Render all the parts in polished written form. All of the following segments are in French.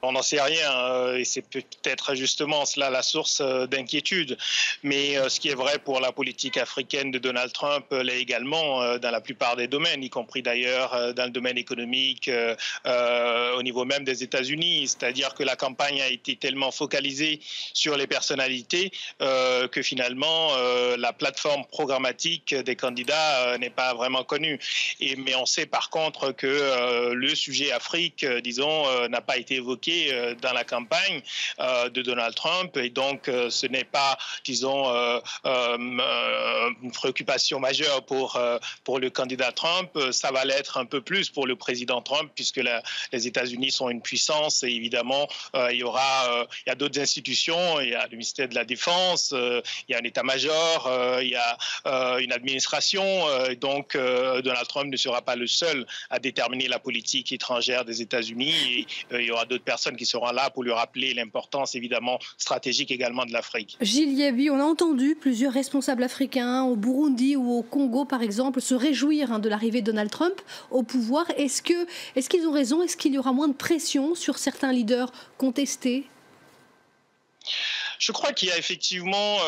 On n'en sait rien et c'est peut-être justement cela la source d'inquiétude. Mais ce qui est vrai pour la politique africaine de Donald Trump l'est également dans la plupart des domaines, y compris d'ailleurs dans le domaine économique au niveau même des États-Unis. C'est-à-dire que la campagne a été tellement focalisée sur les personnalités que finalement la plateforme programmatique des candidats n'est pas vraiment connue. Mais on sait par contre que le sujet Afrique, disons, n'a pas été évoqué dans la campagne de Donald Trump et donc ce n'est pas, disons, une préoccupation majeure pour le candidat Trump. Ça va l'être un peu plus pour le président Trump puisque les États-Unis sont une puissance et évidemment il y a d'autres institutions, il y a le ministère de la Défense, il y a un état-major, il y a une administration et donc Donald Trump ne sera pas le seul à déterminer la politique étrangère des États-Unis et il y aura d'autres personnes qui seront là pour lui rappeler l'importance évidemment stratégique également de l'Afrique. Gilles Yabi, on a entendu plusieurs responsables africains au Burundi ou au Congo par exemple se réjouir de l'arrivée de Donald Trump au pouvoir. Est-ce qu'ils ont raison? Est-ce qu'il y aura moins de pression sur certains leaders contestés? Je crois qu'il y a effectivement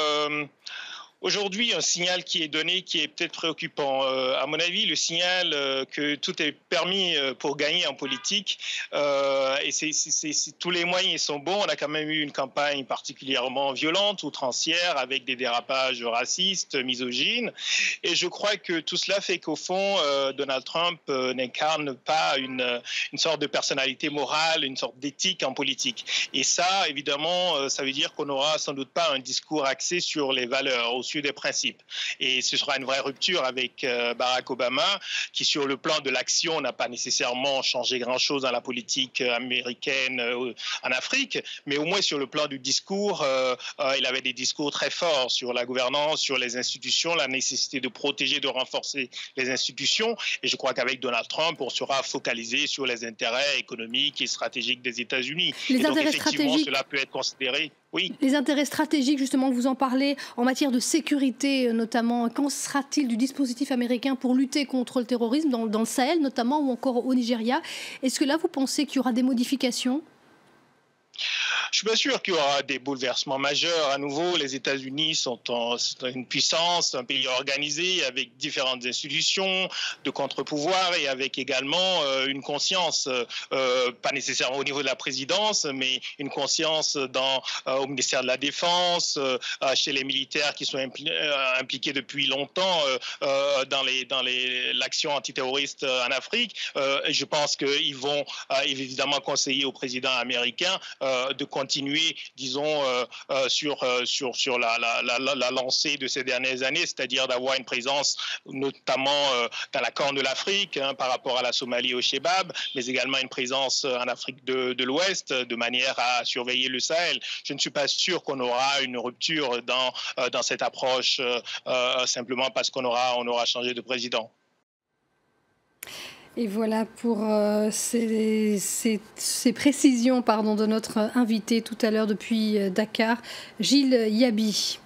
aujourd'hui un signal qui est donné qui est peut-être préoccupant. À mon avis, le signal que tout est permis pour gagner en politique et tous les moyens sont bons. On a quand même eu une campagne particulièrement violente, outrancière, avec des dérapages racistes, misogynes. Et je crois que tout cela fait qu'au fond, Donald Trump n'incarne pas une sorte de personnalité morale, une sorte d'éthique en politique. Et ça, évidemment, ça veut dire qu'on n'aura sans doute pas un discours axé sur les valeurs, des principes. Et ce sera une vraie rupture avec Barack Obama, qui sur le plan de l'action n'a pas nécessairement changé grand-chose dans la politique américaine en Afrique, mais au moins sur le plan du discours, il avait des discours très forts sur la gouvernance, sur les institutions, la nécessité de protéger, de renforcer les institutions. Et je crois qu'avec Donald Trump, on sera focalisé sur les intérêts économiques et stratégiques des États-Unis. Les et donc, intérêts effectivement, stratégiques. cela peut être considéré. Oui. Les intérêts stratégiques, justement, vous en parlez en matière de sécurité, notamment. Qu'en sera-t-il du dispositif américain pour lutter contre le terrorisme dans le Sahel, notamment, ou encore au Nigeria? Est-ce que là, vous pensez qu'il y aura des modifications? Je suis pas sûr qu'il y aura des bouleversements majeurs. À nouveau, les États-Unis sont une puissance, un pays organisé avec différentes institutions de contre-pouvoir et avec également une conscience, pas nécessairement au niveau de la présidence, mais une conscience au ministère de la Défense, chez les militaires qui sont impliqués depuis longtemps dans l'action antiterroriste en Afrique. Je pense qu'ils vont évidemment conseiller au président américain de continuer, disons, sur la lancée de ces dernières années, c'est-à-dire d'avoir une présence notamment dans la Corne de l'Afrique par rapport à la Somalie au Shebab, mais également une présence en Afrique de l'Ouest de manière à surveiller le Sahel. Je ne suis pas sûr qu'on aura une rupture dans cette approche simplement parce qu'on aura changé de président. Et voilà pour ces précisions de notre invité tout à l'heure depuis Dakar, Gilles Yabi.